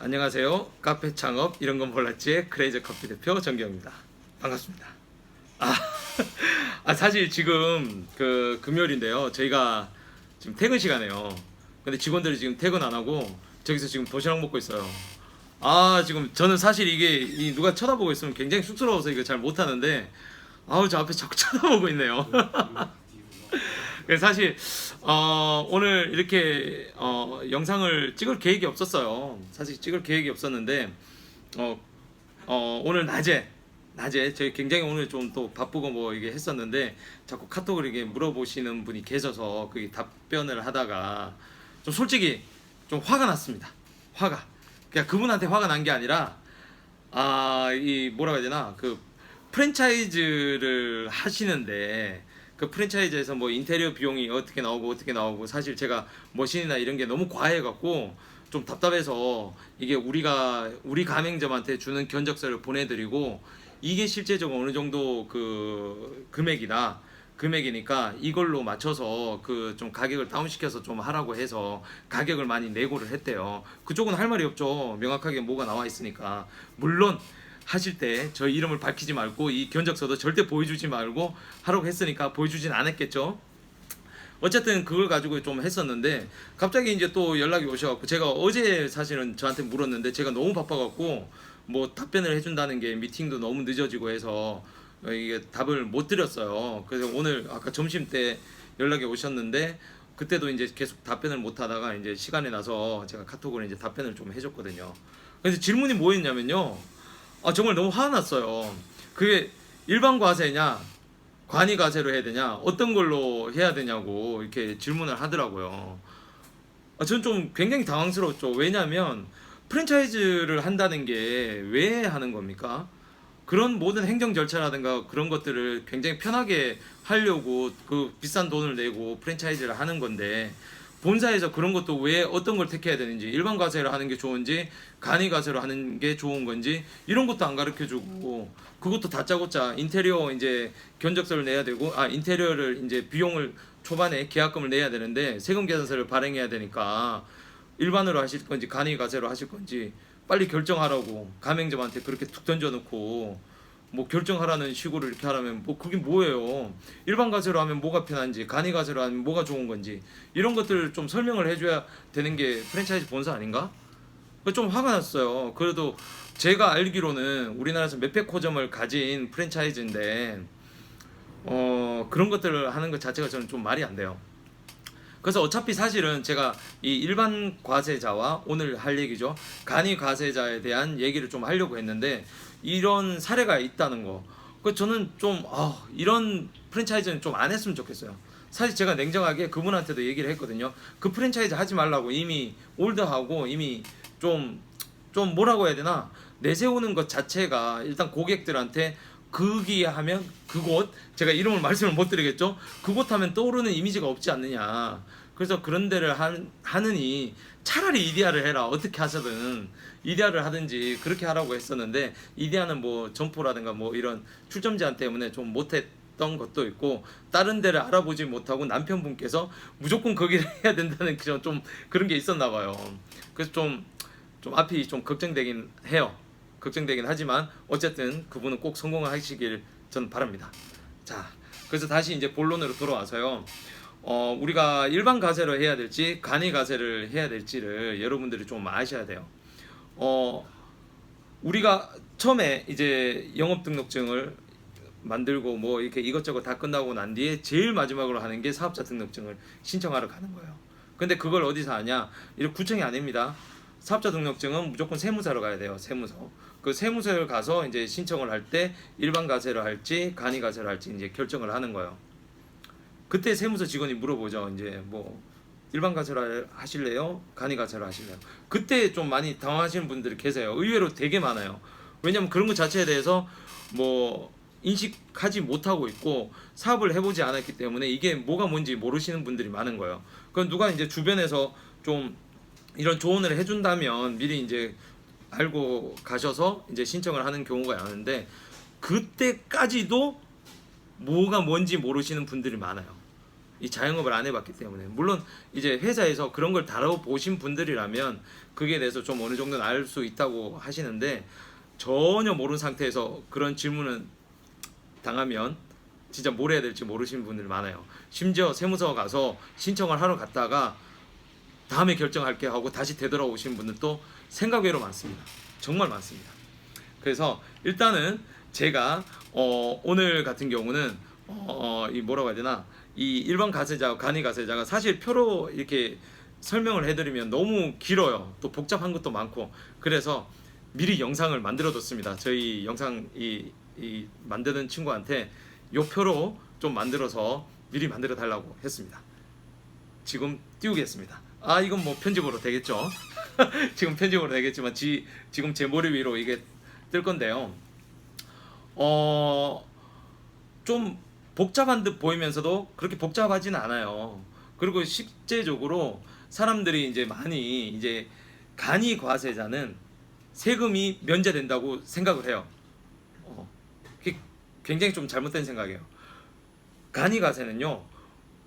안녕하세요. 카페 창업 이런 건 몰랐지의 크레이저 커피 대표 정기영입니다. 반갑습니다. 아, 사실 지금 그 금요일인데요. 저희가 지금 퇴근 시간이에요. 근데 직원들이 지금 퇴근 안 하고 저기서 지금 도시락 먹고 있어요. 지금 저는 사실 이게 누가 쳐다보고 있으면 굉장히 쑥스러워서 이거 잘 못하는데 저 앞에 자꾸 쳐다보고 있네요. 그래서 사실 오늘 이렇게 영상을 찍을 계획이 없었어요. 사실 찍을 계획이 없었는데 오늘 낮에 저희 굉장히 오늘 좀 또 바쁘고 뭐 이게 했었는데 자꾸 카톡을 이게 물어보시는 분이 계셔서 그게 답변을 하다가 좀 솔직히 좀 화가 났습니다. 그냥 그분한테 화가 난 게 아니라 이 뭐라고 해야 되나, 그 프랜차이즈를 하시는데 그 프랜차이즈에서 뭐 인테리어 비용이 어떻게 나오고 사실 제가 머신이나 이런 게 너무 과해갖고 좀 답답해서 이게 우리 가맹점한테 주는 견적서를 보내드리고 이게 실제적으로 어느 정도 그 금액이니까 이걸로 맞춰서 그 좀 가격을 다운시켜서 좀 하라고 해서 가격을 많이 내고를 했대요. 그쪽은 할 말이 없죠. 명확하게 뭐가 나와 있으니까. 물론 하실 때 저희 이름을 밝히지 말고 이 견적서도 절대 보여주지 말고 하라고 했으니까 보여주진 않았겠죠. 어쨌든 그걸 가지고 좀 했었는데 갑자기 이제 또 연락이 오셔갖고 제가 어제 사실은 저한테 물었는데 제가 너무 바빠갖고 뭐 답변을 해준다는 게 미팅도 너무 늦어지고 해서 이게 답을 못 드렸어요. 그래서 오늘 아까 점심 때 연락이 오셨는데 그때도 이제 계속 답변을 못 하다가 이제 시간이 나서 제가 카톡으로 이제 답변을 좀 해줬거든요. 그래서 질문이 뭐였냐면요. 정말 너무 화났어요. 그게 일반 과세냐 관이 과세로 해야 되냐 어떤 걸로 해야 되냐고 이렇게 질문을 하더라고요. 저는 좀 굉장히 당황스러웠죠. 왜냐하면 프랜차이즈를 한다는 게 왜 하는 겁니까? 그런 모든 행정 절차라든가 그런 것들을 굉장히 편하게 하려고 그 비싼 돈을 내고 프랜차이즈를 하는 건데 본사에서 그런 것도 왜 어떤 걸 택해야 되는지, 일반 과세를 하는 게 좋은지 간이 과세로 하는 게 좋은 건지 이런 것도 안 가르쳐 주고, 그것도 다짜고짜 인테리어 이제 견적서를 내야 되고 인테리어를 이제 비용을 초반에 계약금을 내야 되는데 세금 계산서를 발행해야 되니까 일반으로 하실 건지 간이 과세로 하실 건지 빨리 결정하라고 가맹점한테 그렇게 툭 던져놓고 뭐 결정하라는 식으로 이렇게 하라면 뭐 그게 뭐예요? 일반 과세로 하면 뭐가 편한지 간이 과세로 하면 뭐가 좋은 건지 이런 것들을 좀 설명을 해줘야 되는 게 프랜차이즈 본사 아닌가? 좀 화가 났어요. 그래도 제가 알기로는 우리나라에서 몇백 호점을 가진 프랜차이즈인데 그런 것들을 하는 것 자체가 저는 좀 말이 안 돼요. 그래서 어차피 사실은 제가 이 일반 과세자와 오늘 할 얘기죠, 간이 과세자에 대한 얘기를 좀 하려고 했는데 이런 사례가 있다는 거, 저는 좀 이런 프랜차이즈는 좀 안 했으면 좋겠어요. 사실 제가 냉정하게 그분한테도 얘기를 했거든요. 그 프랜차이즈 하지 말라고. 이미 올드하고 이미 좀 뭐라고 해야 되나, 내세우는 것 자체가 일단 고객들한테 하면 그곳, 제가 이름을 말씀을 못 드리겠죠. 그곳 하면 떠오르는 이미지가 없지 않느냐. 그래서 그런 데를 하느니 차라리 이디야를 해라. 어떻게 하셔든 이디야를 하든지 그렇게 하라고 했었는데 이디야는 뭐 점포라든가 뭐 이런 출점 제한 때문에 좀 못했던 것도 있고 다른 데를 알아보지 못하고 남편분께서 무조건 거기를 해야 된다는 좀 그런 게 있었나 봐요. 그래서 좀 앞이 좀 걱정되긴 해요. 걱정되긴 하지만 어쨌든 그분은 꼭 성공을 하시길 저는 바랍니다. 자, 그래서 다시 이제 본론으로 돌아와서요. 우리가 일반 과세로 해야 될지 간이 과세를 해야 될지를 여러분들이 좀 아셔야 돼요. 우리가 처음에 이제 영업등록증을 만들고 뭐 이렇게 이것저것 다 끝나고 난 뒤에 제일 마지막으로 하는 게 사업자 등록증을 신청하러 가는 거예요. 근데 그걸 어디서 하냐? 이렇게 구청이 아닙니다. 사업자 등록증은 무조건 세무사로 가야 돼요. 세무서. 그 세무서를 가서 이제 신청을 할 때 일반 과세로 할지 간이 과세로 할지 이제 결정을 하는 거예요. 그때 세무서 직원이 물어보죠. 이제 뭐 일반 과세로 하실래요? 간이 과세로 하실래요? 그때 좀 많이 당황하시는 분들이 계세요. 의외로 되게 많아요. 왜냐면 그런 것 자체에 대해서 뭐 인식하지 못하고 있고 사업을 해보지 않았기 때문에 이게 뭐가 뭔지 모르시는 분들이 많은 거예요. 그럼 누가 이제 주변에서 좀 이런 조언을 해준다면 미리 이제 알고 가셔서 이제 신청을 하는 경우가 많은데 그때까지도 뭐가 뭔지 모르시는 분들이 많아요. 이 자영업을 안 해봤기 때문에. 물론 이제 회사에서 그런 걸 다뤄보신 분들이라면 그게 대해서 좀 어느 정도는 알 수 있다고 하시는데, 전혀 모르는 상태에서 그런 질문을 당하면 진짜 뭘 해야 될지 모르시는 분들 많아요. 심지어 세무서 가서 신청을 하러 갔다가 다음에 결정할게 하고 다시 되돌아오시는 분들도 생각 외로 많습니다. 정말 많습니다. 그래서 일단은 제가 오늘 같은 경우는 이 뭐라고 해야 되나, 이 일반 가세자, 간이 가세자가 사실 표로 이렇게 설명을 해드리면 너무 길어요. 또 복잡한 것도 많고, 그래서 미리 영상을 만들어 뒀습니다. 저희 영상 이 만드는 친구한테 요 표로 좀 만들어서 미리 만들어 달라고 했습니다. 지금 띄우겠습니다. 아, 이건 뭐 편집으로 되겠죠. 지금 편집으로 되겠지만 지금 제 머리 위로 이게 뜰 건데요. 좀 복잡한 듯 보이면서도 그렇게 복잡하지는 않아요. 그리고 실제적으로 사람들이 이제 많이 이제 간이 과세자는 세금이 면제된다고 생각을 해요. 그게 굉장히 좀 잘못된 생각이에요. 간이 가세는요,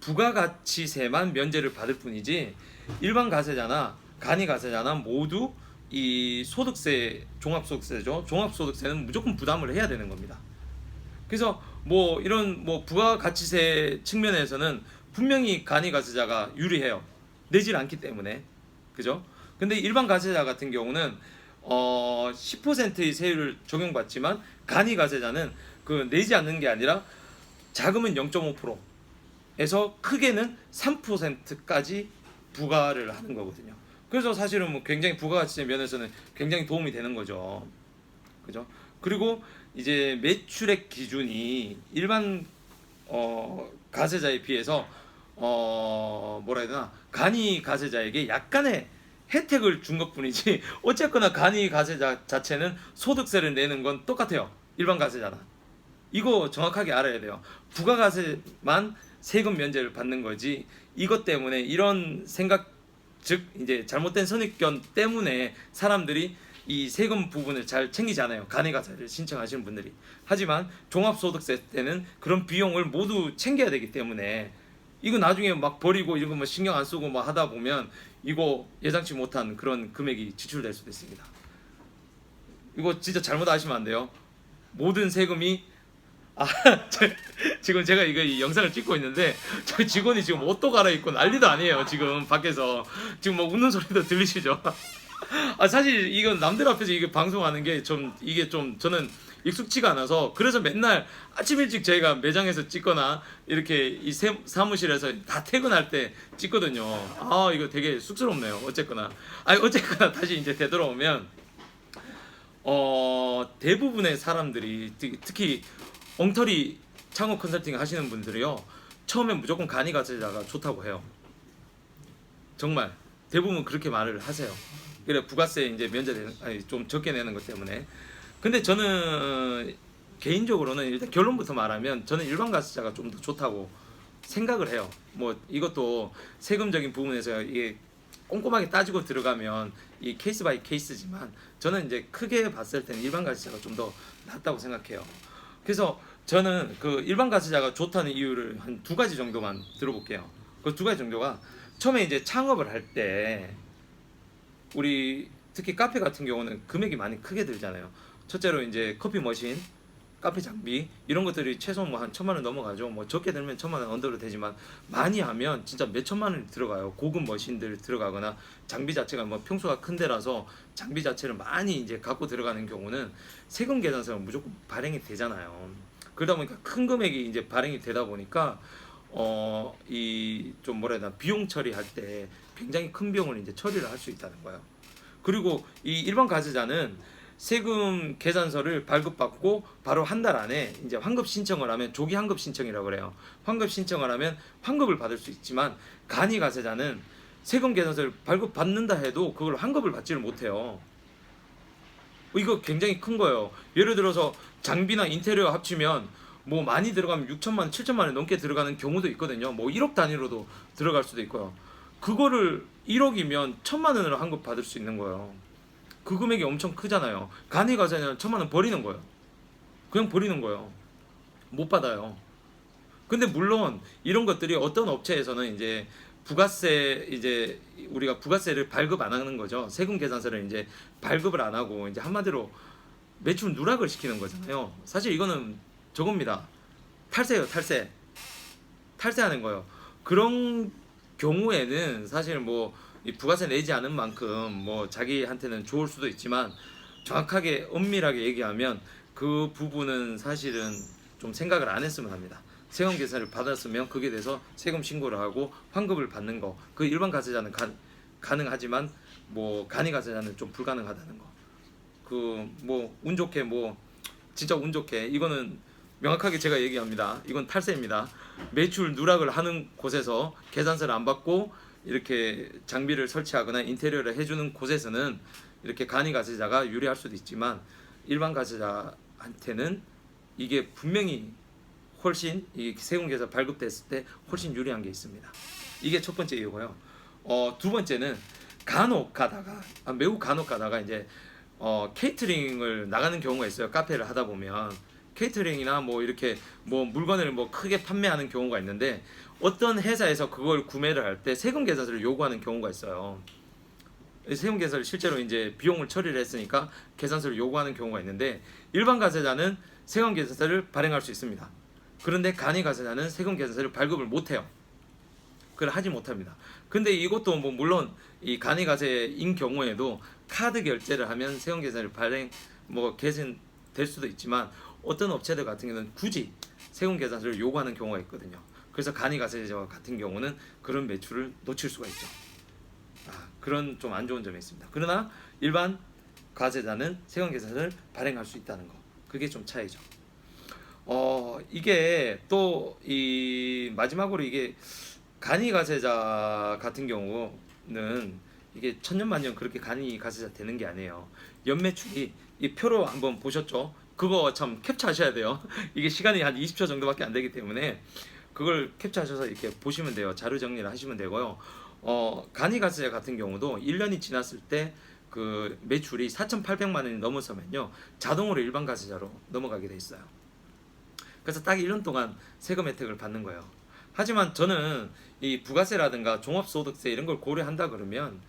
부가가치세만 면제를 받을 뿐이지 일반 가세자나 간이 가세자나 모두 이 소득세, 종합소득세죠. 종합소득세는 무조건 부담을 해야 되는 겁니다. 그래서 뭐 이런 뭐 부가가치세 측면에서는 분명히 간이 가세자가 유리해요. 내질 않기 때문에. 그죠? 근데 일반 가세자 같은 경우는 10%의 세율을 적용받지만 간이 가세자는 그 내지 않는 게 아니라 작으면 0.5%에서 크게는 3%까지 부과를 하는 거거든요. 그래서 사실은 뭐 굉장히 부가가치세 면에서는 굉장히 도움이 되는 거죠. 그죠? 그리고 이제 매출액 기준이 일반 가세자에 비해서 뭐라 해야 되나, 간이 가세자에게 약간의 혜택을 준 것뿐이지 어쨌거나 간이 가세자 자체는 소득세를 내는 건 똑같아요. 일반 가세자나. 이거 정확하게 알아야 돼요. 부가가세만 세금 면제를 받는 거지, 이것 때문에 이런 생각, 즉 이제 잘못된 선입견 때문에 사람들이 이 세금 부분을 잘 챙기지 않아요. 간이가세를 신청하시는 분들이. 하지만 종합소득세 때는 그런 비용을 모두 챙겨야 되기 때문에 이거 나중에 막 버리고 이런 거 뭐 신경 안 쓰고 막 하다 보면 이거 예상치 못한 그런 금액이 지출될 수도 있습니다. 이거 진짜 잘못 아시면 안 돼요. 모든 세금이 지금 제가 이거 이 영상을 찍고 있는데 저희 직원이 지금 옷도 갈아입고 난리도 아니에요. 지금 밖에서 지금 뭐 웃는 소리도 들리시죠? 사실 이건 남들 앞에서 이게 방송하는 게 좀 이게 좀 저는 익숙치가 않아서, 그래서 맨날 아침 일찍 저희가 매장에서 찍거나 이렇게 이 사무실에서 다 퇴근할 때 찍거든요. 이거 되게 쑥스럽네요. 어쨌거나 다시 이제 되돌아오면 대부분의 사람들이 특히 엉터리 창업 컨설팅 하시는 분들이요, 처음에 무조건 간이 가세자가 좋다고 해요. 정말 대부분 그렇게 말을 하세요. 그래 부가세 이제 면제되는, 좀 적게 내는 것 때문에. 근데 저는 개인적으로는 일단 결론부터 말하면 저는 일반 가세자가 좀 더 좋다고 생각을 해요. 뭐 이것도 세금적인 부분에서 이게 꼼꼼하게 따지고 들어가면 이 케이스 바이 케이스지만 저는 이제 크게 봤을 때는 일반 가세자가 좀 더 낫다고 생각해요. 그래서 저는 그 일반 가세자가 좋다는 이유를 한 두 가지 정도만 들어볼게요. 그 두 가지 정도가, 처음에 이제 창업을 할 때 우리 특히 카페 같은 경우는 금액이 많이 크게 들잖아요. 첫째로 이제 커피 머신, 카페 장비 이런 것들이 최소 뭐 한 1,000만 원 넘어가죠. 뭐 적게 들면 1,000만 원 언더로 되지만 많이 하면 진짜 몇 천만 원이 들어가요. 고급 머신들 들어가거나 장비 자체가 뭐 평수가 큰 데라서 장비 자체를 많이 이제 갖고 들어가는 경우는 세금 계산서는 무조건 발행이 되잖아요. 그러다 보니까 큰 금액이 이제 발행이 되다 보니까 이 좀 뭐라 해야 되나, 비용 처리할 때 굉장히 큰 비용을 이제 처리를 할 수 있다는 거예요. 그리고 이 일반 가세자는 세금 계산서를 발급받고 바로 한 달 안에 이제 환급 신청을 하면, 조기 환급 신청이라고 그래요. 환급 신청을 하면 환급을 받을 수 있지만 간이 가세자는 세금 계산서를 발급받는다 해도 그걸 환급을 받지를 못해요. 이거 굉장히 큰 거예요. 예를 들어서 장비나 인테리어 합치면 뭐 많이 들어가면 6천만 원, 7천만 원 넘게 들어가는 경우도 있거든요. 뭐 1억 단위로도 들어갈 수도 있고요. 그거를 1억이면 1,000만 원으로 환급 받을 수 있는 거예요. 그 금액이 엄청 크잖아요. 간이 가세자는 1,000만 원 버리는 거예요. 그냥 버리는 거예요. 못 받아요. 근데 물론 이런 것들이 어떤 업체에서는 이제 부가세 이제 우리가 부가세를 발급 안 하는 거죠. 세금 계산서를 이제 발급을 안 하고 이제 한마디로 매출 누락을 시키는 거잖아요. 사실 이거는 저겁니다. 탈세예요, 탈세. 탈세하는 거예요. 그런 경우에는 사실 뭐 이 부가세 내지 않은 만큼 뭐 자기한테는 좋을 수도 있지만 정확하게 엄밀하게 얘기하면 그 부분은 사실은 좀 생각을 안 했으면 합니다. 세금 계산을 받았으면 거기에 대해서 세금 신고를 하고 환급을 받는 거. 그 일반 가세자는 가능하지만 뭐 간이 가세자는 좀 불가능하다는 거. 그 뭐 운 좋게 뭐 진짜 운 좋게 이거는 명확하게 제가 얘기합니다. 이건 탈세입니다. 매출 누락을 하는 곳에서 계산서를 안 받고 이렇게 장비를 설치하거나 인테리어를 해주는 곳에서는 이렇게 간이 가세자가 유리할 수도 있지만 일반 가세자한테는 이게 분명히 훨씬 이 세금 계산 발급됐을 때 훨씬 유리한 게 있습니다. 이게 첫 번째 이유고요. 두 번째는 간혹 가다가 매우 간혹 가다가 이제 케이터링을 나가는 경우가 있어요. 카페를 하다 보면 케이터링이나 뭐 이렇게 뭐 물건을 뭐 크게 판매하는 경우가 있는데 어떤 회사에서 그걸 구매를 할 때 세금 계산서를 요구하는 경우가 있어요. 세금 계산서를 실제로 이제 비용을 처리를 했으니까 계산서를 요구하는 경우가 있는데 일반 가세자는 세금 계산서를 발행할 수 있습니다. 그런데 간이 가세자는 세금 계산서를 발급을 못 해요. 그걸 하지 못합니다. 근데 이것도 뭐 물론 이 간이 가세인 경우에도 카드 결제를 하면 세금 계산을 발행 뭐 개선될 수도 있지만 어떤 업체들 같은 경우는 굳이 세금 계산서를 요구하는 경우가 있거든요. 그래서 간이 가세자와 같은 경우는 그런 매출을 놓칠 수가 있죠. 그런 좀 안 좋은 점이 있습니다. 그러나 일반 가세자는 세금 계산서를 발행할 수 있다는 거. 그게 좀 차이죠. 이게 또 이 마지막으로 이게 간이 가세자 같은 경우는 이게 천년만년 그렇게 간이 가세자 되는 게 아니에요. 연매출이 이 표로 한번 보셨죠? 그거 참 캡처하셔야 돼요. 이게 시간이 한 20초 정도밖에 안 되기 때문에 그걸 캡처하셔서 이렇게 보시면 돼요. 자료 정리를 하시면 되고요. 간이 가세자 같은 경우도 1년이 지났을 때 그 매출이 4,800만 원이 넘어서면요 자동으로 일반 가세자로 넘어가게 돼 있어요. 그래서 딱 1년 동안 세금 혜택을 받는 거예요. 하지만 저는 이 부가세라든가 종합소득세 이런 걸 고려한다 그러면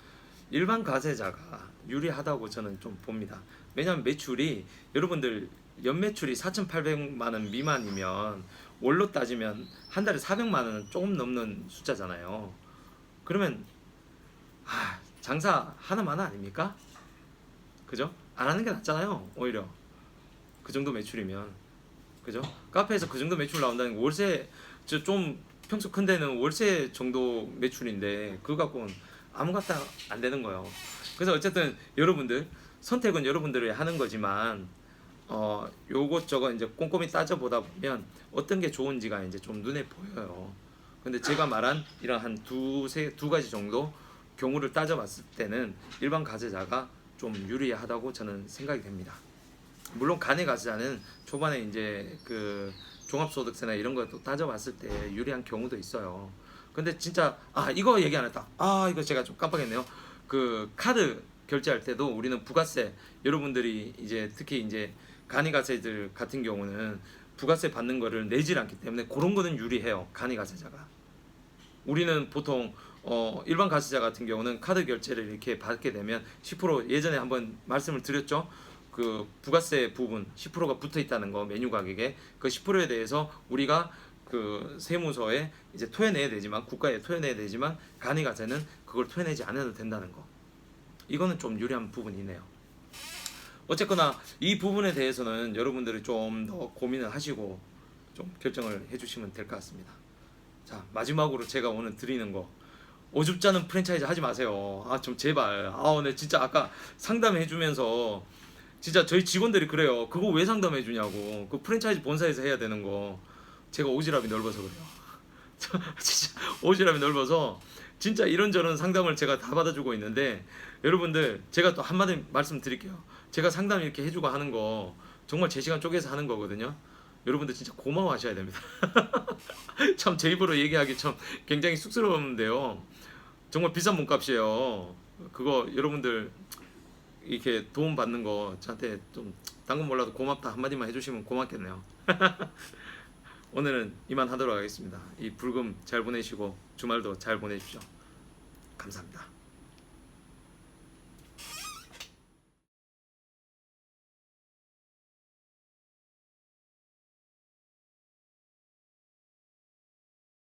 일반 가세자가 유리하다고 저는 좀 봅니다. 왜냐하면 매출이 여러분들 연매출이 4,800만 원 미만이면 월로 따지면 한 달에 400만 원은 조금 넘는 숫자잖아요. 그러면 장사 하나만 아닙니까? 그죠? 안 하는 게 낫잖아요. 오히려 그 정도 매출이면 그죠? 카페에서 그 정도 매출 나온다는 거 월세 좀 평수 큰 데는 월세 정도 매출인데 그거 갖고는 아무것도 안 되는 거예요. 그래서 어쨌든 여러분들 선택은 여러분들이 하는 거지만 요것저것 이제 꼼꼼히 따져보다 보면 어떤 게 좋은지가 이제 좀 눈에 보여요. 근데 제가 말한 이런 한 두 가지 정도 경우를 따져봤을 때는 일반 가세자가 좀 유리하다고 저는 생각이 됩니다. 물론 간이 가세자는 초반에 이제 그 종합소득세나 이런 것도 따져봤을 때 유리한 경우도 있어요. 근데 진짜 이거 얘기 안 했다. 이거 제가 좀 깜빡했네요. 그 카드 결제할 때도 우리는 부가세 여러분들이 이제 특히 이제 간이 가세들 같은 경우는 부가세 받는 거를 내질 않기 때문에 그런 거는 유리해요. 간이 가세자가. 우리는 보통 일반 가세자 같은 경우는 카드 결제를 이렇게 받게 되면 10% 예전에 한번 말씀을 드렸죠. 그 부가세 부분 10%가 붙어 있다는 거 메뉴 가격에 그 10%에 대해서 우리가 그 세무서에 이제 토해내야 되지만 국가에 토해내야 되지만 간이 가세는 그걸 토해내지 않아도 된다는 거. 이거는 좀 유리한 부분이네요. 어쨌거나 이 부분에 대해서는 여러분들이 좀 더 고민을 하시고 좀 결정을 해주시면 될 것 같습니다. 자 마지막으로 제가 오늘 드리는 거 오죽자는 프랜차이즈 하지 마세요. 좀 제발. 네 진짜 아까 상담해주면서 진짜 저희 직원들이 그래요. 그거 왜 상담해주냐고. 그 프랜차이즈 본사에서 해야 되는 거. 제가 오지랖이 넓어서 그래요. 진짜 오지랖이 넓어서 진짜 이런저런 상담을 제가 다 받아주고 있는데 여러분들 제가 또 한마디 말씀드릴게요. 제가 상담 이렇게 해주고 하는 거 정말 제 시간 쪼개서 하는 거거든요. 여러분들 진짜 고마워하셔야 됩니다. 참 제 입으로 얘기하기 참 굉장히 쑥스러운데요. 정말 비싼 몸값이에요. 그거 여러분들 이렇게 도움 받는 거 저한테 좀 당근 몰라도 고맙다 한마디만 해주시면 고맙겠네요. 오늘은 이만 하도록 하겠습니다. 이 불금 잘 보내시고 주말도 잘 보내십시오. 감사합니다.